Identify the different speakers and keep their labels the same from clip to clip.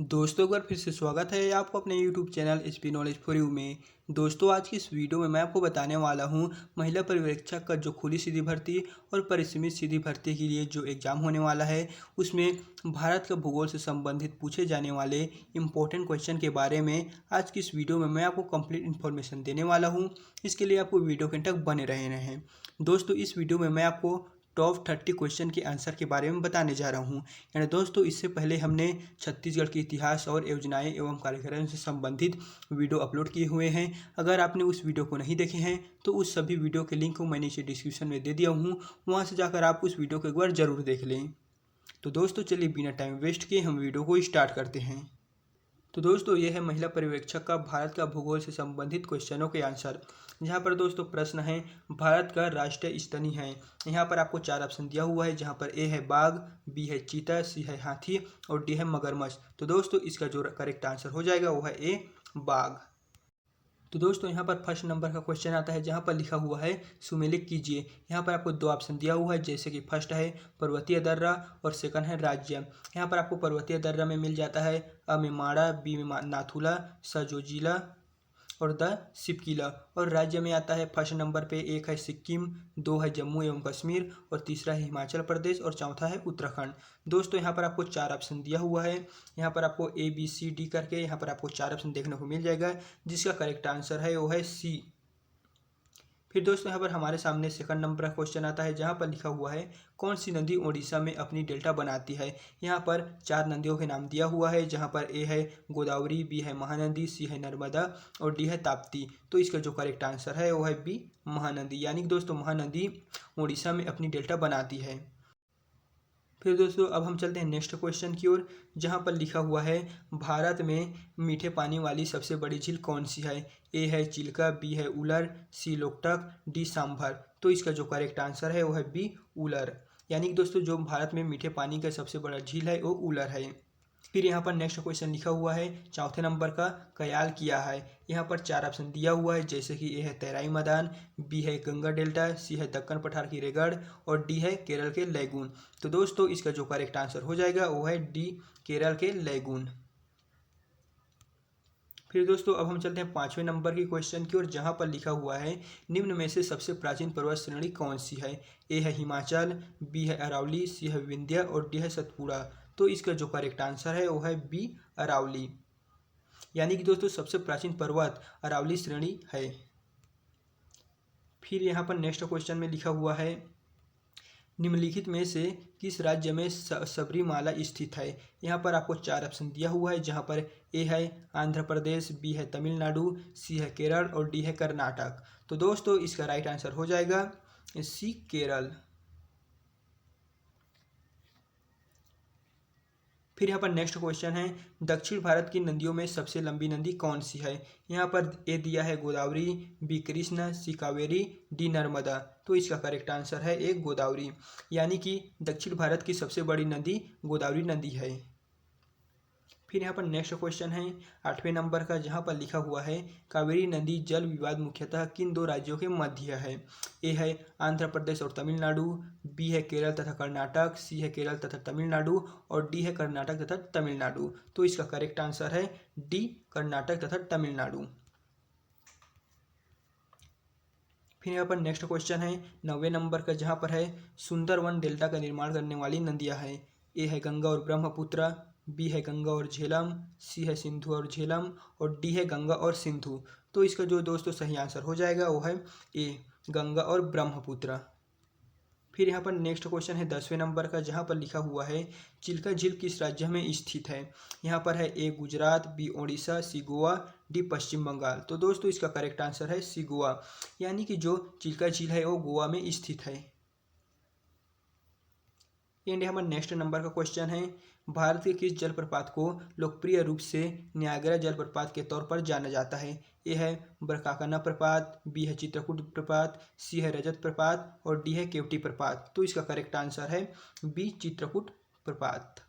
Speaker 1: दोस्तों एक बार फिर से स्वागत है आपको अपने YouTube channel HP knowledge for you में। दोस्तों आज की इस वीडियो में मैं आपको बताने वाला हूं महिला पर्यवेक्षक का जो खुली सीधी भर्ती और परिसीमित सीधी भर्ती के लिए जो एग्ज़ाम होने वाला है उसमें भारत का भूगोल से संबंधित पूछे जाने वाले इम्पोर्टेंट क्वेश्चन के बारे में आज की इस वीडियो में मैं आपको कंप्लीट इन्फॉर्मेशन देने वाला हूँ। इसके लिए आपको वीडियो के तक बने रहना है। दोस्तों इस वीडियो में मैं आपको टॉप 30 क्वेश्चन के आंसर के बारे में बताने जा रहा हूँ। यानी दोस्तों इससे पहले हमने छत्तीसगढ़ के इतिहास और योजनाएं एवं कार्यक्रम से संबंधित वीडियो अपलोड किए हुए हैं। अगर आपने उस वीडियो को नहीं देखे हैं तो उस सभी वीडियो के लिंक को मैंने नीचे डिस्क्रिप्शन में दे दिया हूँ, वहाँ से जाकर आप उस वीडियो को एक बार ज़रूर देख लें। तो दोस्तों चलिए बिना टाइम वेस्ट किए हम वीडियो को स्टार्ट करते हैं। तो दोस्तों यह है महिला पर्यवेक्षक का भारत का भूगोल से संबंधित क्वेश्चनों के आंसर। यहाँ पर दोस्तों प्रश्न है भारत का राष्ट्रीय स्तनी है। यहाँ पर आपको 4 ऑप्शन दिया हुआ है, जहाँ पर ए है बाघ, बी है चीता, सी है हाथी और डी है मगरमच्छ। तो दोस्तों इसका जो करेक्ट आंसर हो जाएगा वो है ए बाघ। तो दोस्तों यहाँ पर फर्स्ट नंबर का क्वेश्चन आता है, जहाँ पर लिखा हुआ है सुमेलित कीजिए। यहाँ पर आपको 2 ऑप्शन दिया हुआ है, जैसे कि फर्स्ट है पर्वतीय दर्रा और सेकंड है राज्य। यहाँ पर आपको पर्वतीय दर्रा में मिल जाता है अ में माड़ा, बी में नाथुला, स जोजिला और द सिपकिला। और राज्य में आता है फर्स्ट नंबर पे 1 है सिक्किम, 2 है जम्मू एवं कश्मीर और तीसरा है हिमाचल प्रदेश और चौथा है उत्तराखंड। दोस्तों यहाँ पर आपको 4 ऑप्शन दिया हुआ है। यहाँ पर आपको ए बी सी डी करके यहाँ पर आपको 4 ऑप्शन देखने को मिल जाएगा, जिसका करेक्ट आंसर है वो है सी। फिर दोस्तों यहाँ पर हमारे सामने सेकंड नंबर का क्वेश्चन आता है, जहाँ पर लिखा हुआ है कौन सी नदी ओडिशा में अपनी डेल्टा बनाती है। यहाँ पर 4 नदियों के नाम दिया हुआ है, जहाँ पर ए है गोदावरी, बी है महानदी, सी है नर्मदा और डी है ताप्ती। तो इसका जो करेक्ट आंसर है वो है बी महानदी। यानी कि दोस्तों महानदी ओडिशा में अपनी डेल्टा बनाती है। फिर दोस्तों अब हम चलते हैं नेक्स्ट क्वेश्चन की ओर, जहाँ पर लिखा हुआ है भारत में मीठे पानी वाली सबसे बड़ी झील कौन सी है। ए है चिल्का, बी है उलर, सी लोकटक, डी सांभर। तो इसका जो करेक्ट आंसर है वो है बी उलर। यानी कि दोस्तों जो भारत में मीठे पानी का सबसे बड़ा झील है वो उलर है। फिर यहाँ पर नेक्स्ट क्वेश्चन लिखा हुआ है चौथे नंबर का कयाल किया है। यहाँ पर 4 ऑप्शन दिया हुआ है, जैसे कि ए है तैराई मैदान, बी है गंगा डेल्टा, सी है दक्कन पठार की रेगड़ और डी है केरल के लैगून। तो दोस्तों इसका जो करेक्ट आंसर हो जाएगा वो है डी केरल के लैगून। फिर दोस्तों अब हम चलते हैं 5वें नंबर की क्वेश्चन की ओर, जहाँ पर लिखा हुआ है निम्न में से सबसे प्राचीन पर्वत श्रेणी कौन सी है। ए है हिमाचल, बी है अरावली, सी है विंध्य और डी है सतपुड़ा। तो इसका जो करेक्ट आंसर है वो है बी अरावली। यानी कि दोस्तों सबसे प्राचीन पर्वत अरावली श्रेणी है। फिर यहाँ पर नेक्स्ट क्वेश्चन में लिखा हुआ है निम्नलिखित में से किस राज्य में सबरीमाला स्थित है। यहाँ पर आपको 4 ऑप्शन दिया हुआ है, जहाँ पर ए है आंध्र प्रदेश, बी है तमिलनाडु, सी है केरल और डी है कर्नाटक। तो दोस्तों इसका राइट आंसर हो जाएगा सी केरल। फिर यहाँ पर नेक्स्ट क्वेश्चन है दक्षिण भारत की नदियों में सबसे लंबी नदी कौन सी है। यहाँ पर ए दिया है गोदावरी, बी कृष्णा, सी कावेरी, डी नर्मदा। तो इसका करेक्ट आंसर है ए गोदावरी। यानी कि दक्षिण भारत की सबसे बड़ी नदी गोदावरी नदी है। फिर यहाँ पर नेक्स्ट क्वेश्चन है 8वें नंबर का, जहाँ पर लिखा हुआ है कावेरी नदी जल विवाद मुख्यतः किन 2 राज्यों के मध्य है। ए है आंध्र प्रदेश और तमिलनाडु, बी है केरल तथा कर्नाटक, सी है केरल तथा तमिलनाडु और डी है कर्नाटक तथा तमिलनाडु। तो इसका करेक्ट आंसर है डी कर्नाटक तथा तमिलनाडु। फिर यहाँ पर नेक्स्ट क्वेश्चन है 9वें नंबर का, जहाँ पर है सुंदरवन डेल्टा का निर्माण करने वाली नदियाँ हैं। ए है गंगा और ब्रह्मपुत्र, बी है गंगा और झेलम, सी है सिंधु और झेलम और डी है गंगा और सिंधु। तो इसका जो दोस्तों सही आंसर हो जाएगा वो है ए गंगा और ब्रह्मपुत्र। फिर यहाँ पर नेक्स्ट क्वेश्चन है 10वें नंबर का, जहाँ पर लिखा हुआ है चिल्का झील किस राज्य में स्थित है। यहाँ पर है ए गुजरात, बी ओडिशा, सी गोवा, डी पश्चिम बंगाल। तो दोस्तों इसका करेक्ट आंसर है सी गोवा। यानी कि जो चिल्का झील है वो गोवा में स्थित है। एंड हमारा नेक्स्ट नंबर का क्वेश्चन है भारत के किस जलप्रपात को लोकप्रिय रूप से न्यायागरा जलप्रपात के तौर पर जाना जाता है। ए है बरकाकाना प्रपात, बी है चित्रकूट प्रपात, सी है रजत प्रपात और डी है केवटी प्रपात। तो इसका करेक्ट आंसर है बी चित्रकूट प्रपात।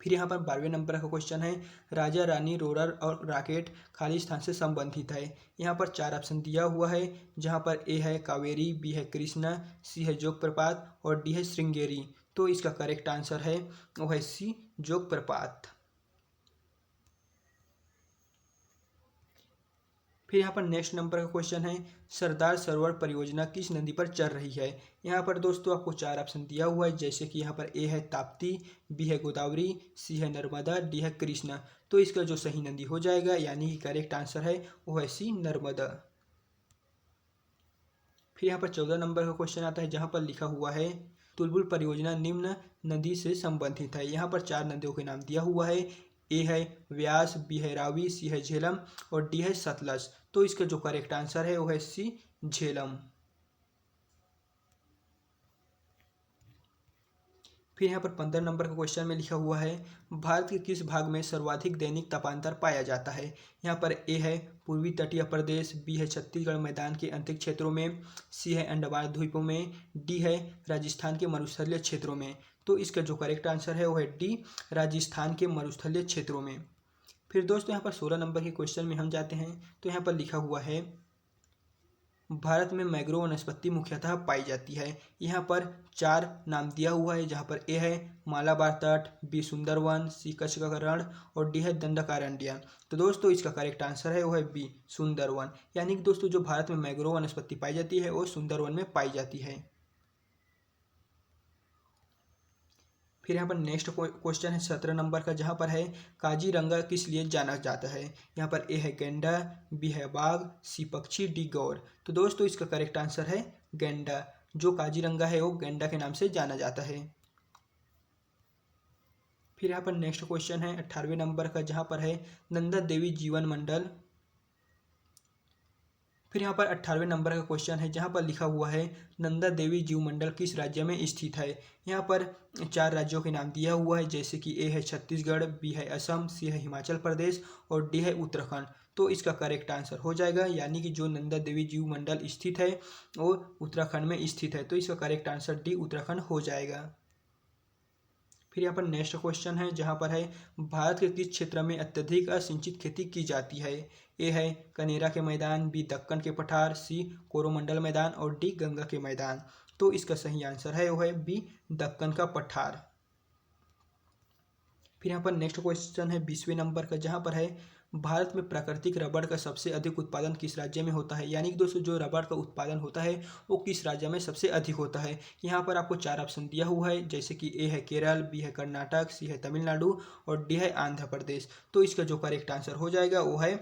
Speaker 1: फिर यहाँ पर 12वें नंबर का क्वेश्चन है राजा रानी रोरर और रॉकेट खाली स्थान से संबंधित है। यहाँ पर 4 ऑप्शन दिया हुआ है, जहाँ पर ए है कावेरी, बी है कृष्णा, सी है जोग प्रपात और डी है श्रृंगेरी। तो इसका करेक्ट आंसर है वो है सी, जोग प्रपात। फिर यहाँ पर नेक्स्ट नंबर का क्वेश्चन है, सरदार सरोवर परियोजना किस नदी पर चल रही है। यहाँ पर दोस्तों आपको चार ऑप्शन दिया हुआ है, जैसे कि यहाँ पर ए है ताप्ती, बी है गोदावरी, सी है नर्मदा, डी है कृष्णा। तो इसका जो सही नदी हो जाएगा यानी कि करेक्ट आंसर है वो है सी, नर्मदा। फिर यहाँ पर 14 नंबर का क्वेश्चन आता है, जहाँ पर लिखा हुआ है तुलबुल परियोजना निम्न नदी से संबंधित है। यहाँ पर चार नदियों के नाम दिया हुआ है, ए है व्यास, बी है रावी, सी है झेलम और डी है सतलज। तो इसका जो करेक्ट आंसर है वो है सी, झेलम। फिर यहाँ पर 15 नंबर का क्वेश्चन में लिखा हुआ है, भारत के किस भाग में सर्वाधिक दैनिक तापांतर पाया जाता है। यहाँ पर ए है पूर्वी तटीय प्रदेश, बी है छत्तीसगढ़ मैदान के अंतरिक्ष क्षेत्रों में, सी है अंडमान द्वीपों में, डी है राजस्थान के मरुस्थलीय क्षेत्रों में। तो इसका जो करेक्ट आंसर है वो है डी, राजस्थान के मरुस्थलीय क्षेत्रों में। फिर दोस्तों यहाँ पर 16 नंबर के क्वेश्चन में हम जाते हैं, तो यहाँ पर लिखा हुआ है, भारत में मैंग्रोव वनस्पति मुख्यतः पाई जाती है। यहाँ पर चार नाम दिया हुआ है, जहाँ पर ए है मालाबार तट, बी सुंदरवन, सी कच्छ का रण और डी है दंडकारण्य। तो दोस्तों इसका करेक्ट आंसर है वो है बी, सुंदरवन। यानी कि दोस्तों जो भारत में मैंग्रोव वनस्पति पाई जाती है वो सुंदरवन में पाई जाती है। फिर यहाँ पर नेक्स्ट क्वेश्चन है 17 नंबर का, जहाँ पर है काजीरंगा किस लिए जाना जाता है। यहाँ पर ए है गैंडा, बी है बाघ, सी पक्षी, डी गौर। तो दोस्तों इसका करेक्ट आंसर है गैंडा। जो काजीरंगा है वो गैंडा के नाम से जाना जाता है। फिर यहाँ पर नेक्स्ट क्वेश्चन है 18वें नंबर का, जहाँ पर है नंदा देवी जीवन मंडल। फिर यहाँ पर 18वें नंबर का क्वेश्चन है, जहाँ पर लिखा हुआ है नंदा देवी जीव मंडल किस राज्य में स्थित है। यहाँ पर चार राज्यों के नाम दिया हुआ है, जैसे कि ए है छत्तीसगढ़, बी है असम, सी है हिमाचल प्रदेश और डी है उत्तराखंड। तो इसका करेक्ट आंसर हो जाएगा, यानी कि जो नंदा देवी जीव मंडल स्थित है वो उत्तराखंड में स्थित है। तो इसका करेक्ट आंसर डी, उत्तराखंड हो जाएगा। फिर यहाँ पर नेक्स्ट क्वेश्चन है, जहाँ पर है भारत के किस क्षेत्र में अत्यधिक असिंचित खेती की जाती है। ए है कनेरा के मैदान, बी दक्कन के पठार, सी कोरोमंडल मैदान और डी गंगा के मैदान। तो इसका सही आंसर है वो है बी, दक्कन का पठार। फिर यहाँ पर नेक्स्ट क्वेश्चन है 20वें नंबर का, जहाँ पर है भारत में प्राकृतिक रबड़ का सबसे अधिक उत्पादन किस राज्य में होता है। यानी कि दोस्तों जो रबड़ का उत्पादन होता है वो किस राज्य में सबसे अधिक होता है। यहाँ पर आपको चार ऑप्शन दिया हुआ है, जैसे कि ए है केरल, बी है कर्नाटक, सी है तमिलनाडु और डी है आंध्र प्रदेश। तो इसका जो करेक्ट आंसर हो जाएगा वो है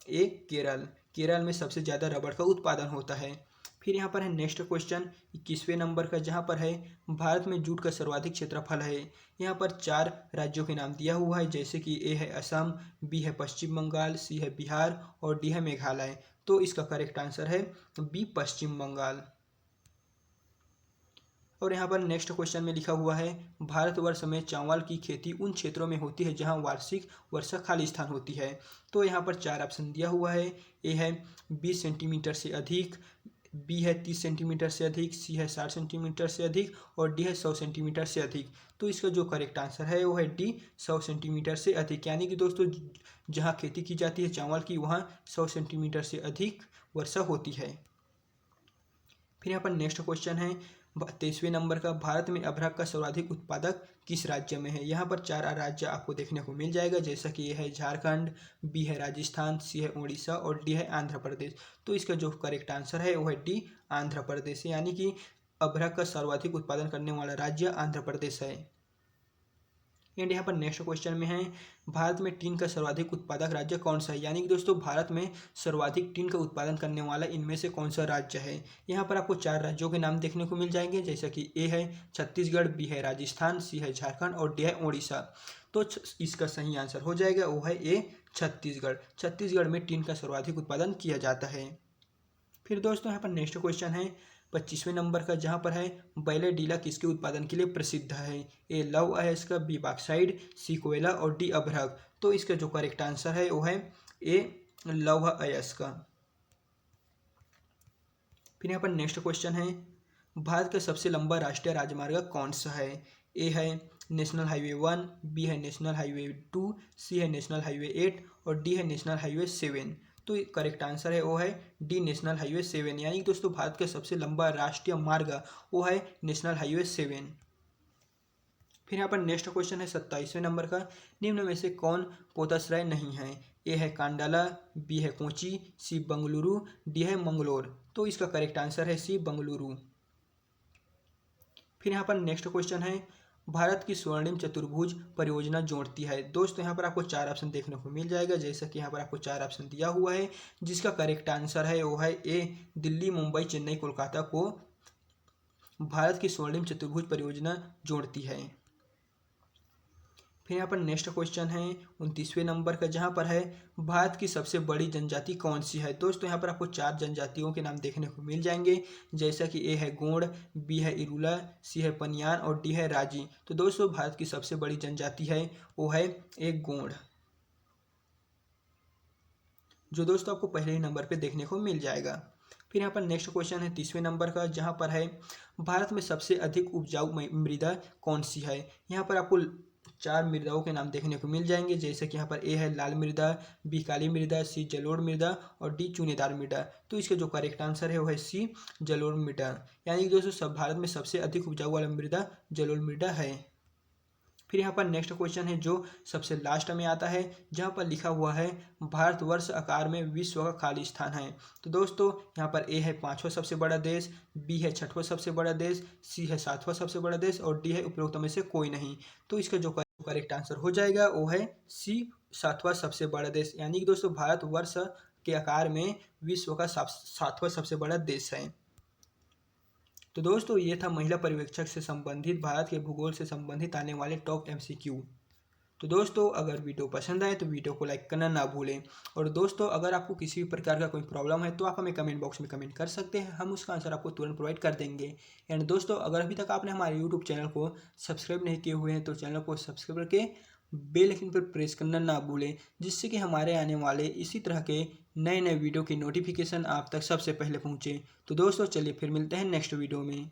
Speaker 1: ए, केरल। केरल में सबसे ज़्यादा रबड़ का उत्पादन होता है। फिर यहाँ पर है नेक्स्ट क्वेश्चन 21वें नंबर का, जहाँ पर है भारत में जूट का सर्वाधिक क्षेत्रफल है। यहाँ पर चार राज्यों के नाम दिया हुआ है, जैसे कि ए है असम, बी है पश्चिम बंगाल, सी है बिहार और डी है मेघालय। तो इसका करेक्ट आंसर है बी, पश्चिम बंगाल। और यहाँ पर नेक्स्ट क्वेश्चन में लिखा हुआ है भारतवर्ष में चावल की खेती उन क्षेत्रों में होती है जहाँ वार्षिक वर्षा खाली स्थान होती है। तो यहाँ पर चार ऑप्शन दिया हुआ है, ए है 20 सेंटीमीटर से अधिक, बी है 30 सेंटीमीटर से अधिक, सी है 60 सेंटीमीटर से अधिक और डी है 100 सेंटीमीटर से अधिक। तो इसका जो करेक्ट आंसर है वो है डी, 100 सेंटीमीटर से अधिक। यानी कि दोस्तों जहाँ खेती की जाती है चावल की वहाँ 100 सेंटीमीटर से अधिक वर्षा होती है। फिर यहाँ पर नेक्स्ट क्वेश्चन है 23वें नंबर का, भारत में अभ्रक का सर्वाधिक उत्पादक किस राज्य में है। यहाँ पर चार राज्य आपको देखने को मिल जाएगा, जैसा कि ये है झारखंड, बी है राजस्थान, सी है उड़ीसा और डी है आंध्र प्रदेश। तो इसका जो करेक्ट आंसर है वो है डी, आंध्र प्रदेश। यानी कि अभ्रक का सर्वाधिक उत्पादन करने वाला राज्य आंध्र प्रदेश है। एंड यहाँ पर नेक्स्ट क्वेश्चन में है भारत में टीन का सर्वाधिक उत्पादक राज्य कौन सा है। यानी कि दोस्तों भारत में सर्वाधिक टीन का उत्पादन करने वाला इनमें से कौन सा राज्य है। यहाँ पर आपको चार राज्यों के नाम देखने को मिल जाएंगे, जैसा कि ए है छत्तीसगढ़, बी है राजस्थान, सी है झारखंड और डी है उड़ीसा। तो इसका सही आंसर हो जाएगा वो है ए, छत्तीसगढ़। छत्तीसगढ़ में टीन का सर्वाधिक उत्पादन किया जाता है। फिर दोस्तों यहाँ पर नेक्स्ट क्वेश्चन है 25वें नंबर का, जहाँ पर है बैलेडीला किसके उत्पादन के लिए प्रसिद्ध है। ए लौह अयस्क, बी बॉक्साइट, सी कोयला और डी अभ्रक। तो इसका जो करेक्ट आंसर है वो है ए, लौह अयस्क। फिर यहाँ पर नेक्स्ट क्वेश्चन है भारत का सबसे लंबा राष्ट्रीय राजमार्ग कौन सा है। ए है नेशनल हाईवे 1, बी है नेशनल हाईवे 2, सी है नेशनल हाईवे 8 और डी है नेशनल हाईवे 7। तो करेक्ट आंसर है वो है डी, नेशनल हाईवे 7। यानी कि दोस्तों भारत का सबसे लंबा राष्ट्रीय मार्ग वो है नेशनल हाईवे 7। फिर यहाँ पर नेक्स्ट क्वेश्चन है 27वें नंबर का, निम्न में से कौन पोताश्रय नहीं है? ए है कांडाला, बी है कोची, सी बंगलुरु, डी है मंगलोर। तो इसका करेक्ट आंसर है सी बंगलुरु। फिर यहाँ पर नेक्स्ट क्वेश्चन है, भारत की स्वर्णिम चतुर्भुज परियोजना जोड़ती है। दोस्तों यहाँ पर आपको चार ऑप्शन देखने को मिल जाएगा, जैसा कि यहाँ पर आपको चार ऑप्शन दिया हुआ है, जिसका करेक्ट आंसर है वो है ए दिल्ली, मुंबई, चेन्नई, कोलकाता को भारत की स्वर्णिम चतुर्भुज परियोजना जोड़ती है। फिर यहाँ पर नेक्स्ट क्वेश्चन है 29वें नंबर का, जहाँ पर है भारत की सबसे बड़ी जनजाति कौन सी है? दोस्तों यहाँ पर आपको चार जनजातियों के नाम देखने को मिल जाएंगे, जैसा कि ए है गोंड, बी है इरुला, सी है पनियान और डी है राजी। तो दोस्तों भारत की सबसे बड़ी जनजाति है वो है एक गोंड, जो दोस्तों आपको पहले ही नंबर पर देखने को मिल जाएगा। फिर यहाँ पर नेक्स्ट क्वेश्चन है 30वें नंबर का, जहाँ पर है भारत में सबसे अधिक उपजाऊ मृदा कौन सी है? यहाँ पर आपको चार मृदाओं के नाम देखने को मिल जाएंगे, जैसे कि यहाँ पर ए है लाल मृदा, बी काली मृदा, सी जलोढ़ मृदा और डी चूनेदार मृदा। तो इसका जो करेक्ट आंसर है वो है सी जलोढ़ मृदा, यानी कि दोस्तों सब भारत में सबसे अधिक उपजाऊ वाला मृदा जलोढ़ मृदा है। फिर यहाँ पर नेक्स्ट क्वेश्चन है जो सबसे लास्ट में आता है, जहाँ पर लिखा हुआ है भारतवर्ष आकार में विश्व का खाली स्थान है। तो दोस्तों यहाँ पर ए है पांचवा सबसे बड़ा देश, बी है छठवां सबसे बड़ा देश, सी है सातवां सबसे बड़ा देश और डी है उपरोक्त में से कोई नहीं। तो इसका जो करेक्ट आंसर हो जाएगा वो है सी सातवां सबसे बड़ा देश, यानी कि दोस्तों भारतवर्ष के आकार में विश्व का सातवां सबसे बड़ा देश है। तो दोस्तों ये था महिला पर्यवेक्षक से संबंधित भारत के भूगोल से संबंधित आने वाले टॉप MCQ। तो दोस्तों अगर वीडियो पसंद आए तो वीडियो को लाइक करना ना भूलें, और दोस्तों अगर आपको किसी भी प्रकार का कोई प्रॉब्लम है तो आप हमें कमेंट बॉक्स में कमेंट कर सकते हैं, हम उसका आंसर आपको तुरंत प्रोवाइड कर देंगे। एंड दोस्तों अगर अभी तक आपने हमारे यूट्यूब चैनल को सब्सक्राइब नहीं किए हुए हैं तो चैनल को सब्सक्राइब करके बेल आइकन पर प्रेस करना ना भूलें, जिससे कि हमारे आने वाले इसी तरह के नए नए वीडियो की नोटिफिकेशन आप तक सबसे पहले पहुँचे। तो दोस्तों चलिए फिर मिलते हैं नेक्स्ट वीडियो में।